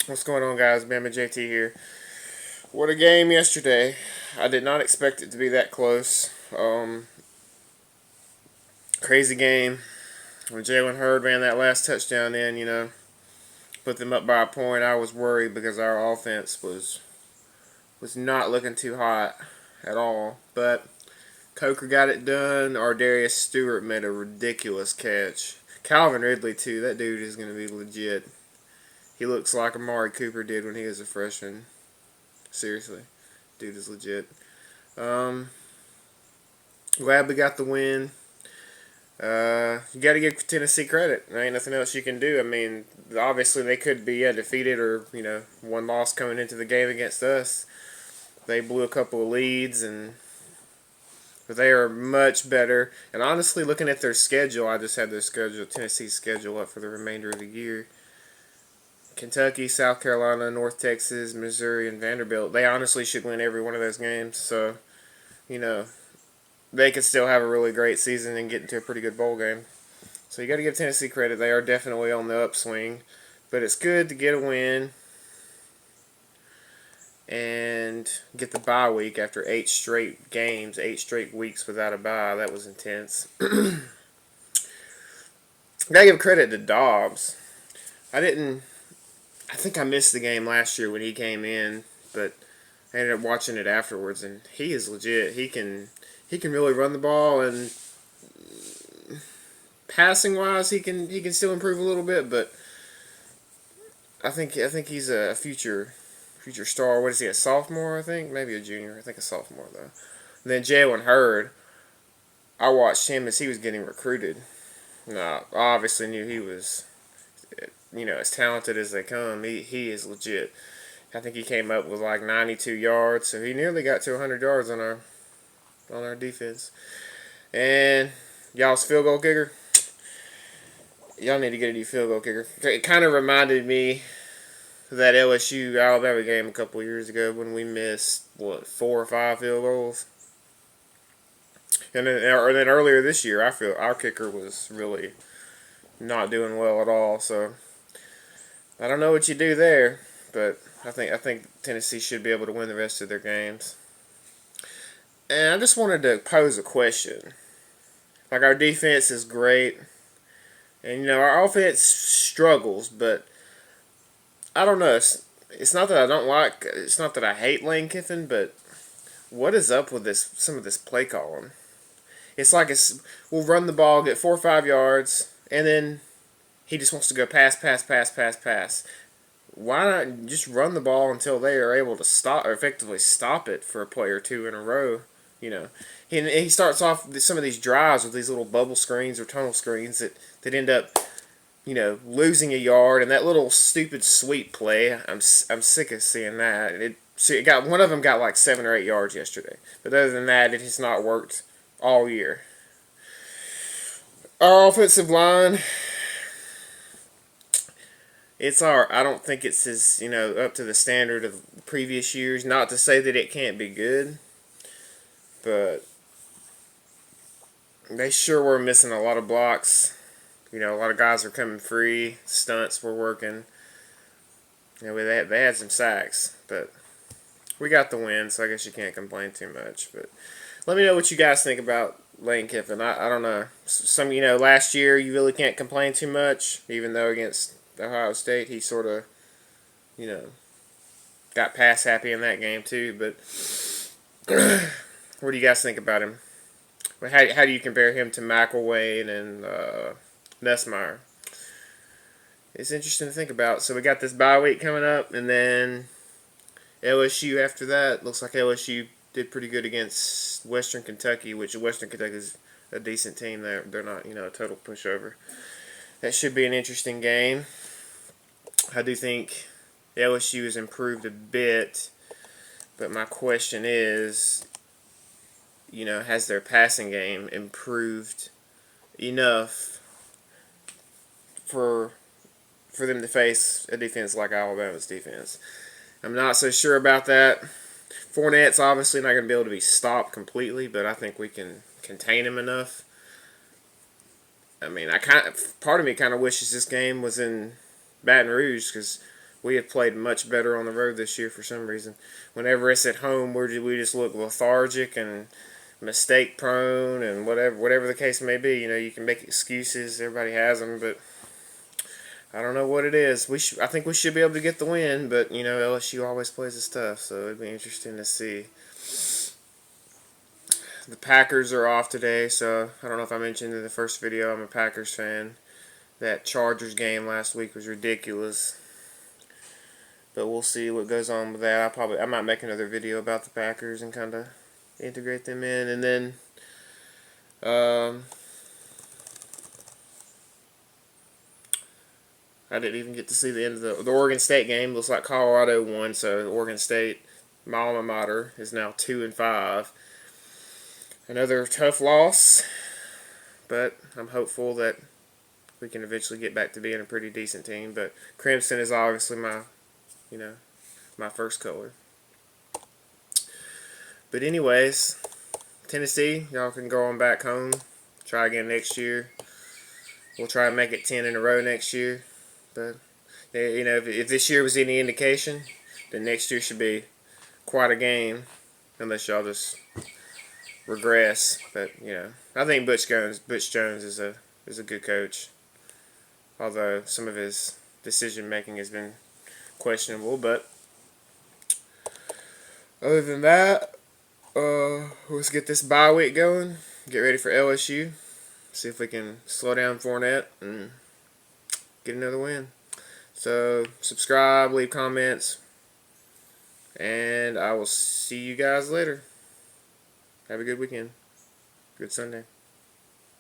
What's going on, guys? Bama JT here. What a game yesterday. I did not expect it to be that close. Crazy game. When Jalen Hurd ran that last touchdown in, put them up by a point, I was worried because our offense was not looking too hot at all. But Coker got it done. Darius Stewart made a ridiculous catch. Calvin Ridley, too. That dude is going to be legit. He looks like Amari Cooper did when he was a freshman. Seriously. Dude is legit. Um, Glad we got the win. You got to give Tennessee credit. There ain't nothing else you can do. I mean, obviously they could be defeated or one loss coming into the game against us. They blew a couple of leads, but they are much better. And honestly, looking at their schedule, I just had their schedule, Tennessee's schedule up for the remainder of the year. Kentucky, South Carolina, North Texas, Missouri, and Vanderbilt. They honestly should win every one of those games. So, you know, they could still have a really great season and get into a pretty good bowl game. So you got to give Tennessee credit. They are definitely on the upswing. But it's good to get a win and get the bye week after 8 straight games, 8 straight weeks without a bye. That was intense. Got to give credit to Dobbs. I think I missed the game last year when he came in, but I ended up watching it afterwards, and he is legit. He can really run the ball, and passing wise, he can still improve a little bit, but I think he's a future star. What is he, a sophomore? I think maybe a junior. I think a sophomore though. And then Jalen Hurd, I watched him as he was getting recruited. Now, I obviously knew he was, as talented as they come. He is legit. I think he came up with like 92 yards, so he nearly got to 100 yards on our defense. And y'all's field goal kicker, y'all need to get a new field goal kicker. It kind of reminded me of that LSU Alabama game a couple years ago when we missed 4 or 5 field goals. And then earlier this year, I feel our kicker was really not doing well at all. So I don't know what you do there, but I think Tennessee should be able to win the rest of their games. And I just wanted to pose a question. Like, our defense is great, and our offense struggles, but I don't know. It's not that I don't like. It's not that I hate Lane Kiffin, but what is up with this? Some of this play calling. It's like we'll run the ball, get 4 or 5 yards, and then he just wants to go pass, pass, pass, pass, pass. Why not just run the ball until they are able to stop or effectively stop it for a play or two in a row? You know, he starts off some of these drives with these little bubble screens or tunnel screens that end up losing a yard, and that little stupid sweep play. I'm sick of seeing that. It got one of them got like 7 or 8 yards yesterday, but other than that, it has not worked all year. Our offensive line, I don't think it's as up to the standard of previous years. Not to say that it can't be good, but they sure were missing a lot of blocks. A lot of guys are coming free. Stunts were working. They had some sacks, but we got the win, so I guess you can't complain too much. But let me know what you guys think about Lane Kiffin. I don't know. Last year you really can't complain too much, even though against Ohio State he sort of, got pass happy in that game too. But what do you guys think about him? How do you compare him to McElwain and Nussmeier? It's interesting to think about. So we got this bye week coming up, and then LSU after that. Looks like LSU did pretty good against Western Kentucky, which Western Kentucky is a decent team. They're not a total pushover. That should be an interesting game. I do think LSU has improved a bit, but my question is, has their passing game improved enough for them to face a defense like Alabama's defense? I'm not so sure about that. Fournette's obviously not going to be able to be stopped completely, but I think we can contain him enough. I mean, part of me kind of wishes this game was in Baton Rouge because We have played much better on the road this year for some reason. Whenever it's at home, we just look lethargic and mistake prone and whatever the case may be. You can make excuses. Everybody has them, but I don't know what it is. I think we should be able to get the win, but LSU always plays us tough, so it'd be interesting to see. The Packers are off today, so I don't know if I mentioned in the first video, I'm a Packers fan. That Chargers game last week was ridiculous, but we'll see what goes on with that. I might make another video about the Packers and kind of integrate them in, and then I didn't even get to see the end of the Oregon State game. Looks like Colorado won, so Oregon State, my alma mater, is now 2-5. Another tough loss, but I'm hopeful that we can eventually get back to being a pretty decent team. But crimson is obviously my first color. But anyways, Tennessee, y'all can go on back home. Try again next year. We'll try and make it 10 in a row next year. But if this year was any indication, then next year should be quite a game, unless y'all just regress. But I think Butch Jones is a good coach, although some of his decision making has been questionable. But other than that, let's get this bye week going. Get ready for LSU. See if we can slow down Fournette and get another win. So subscribe, leave comments, and I will see you guys later. Have a good weekend. Good Sunday.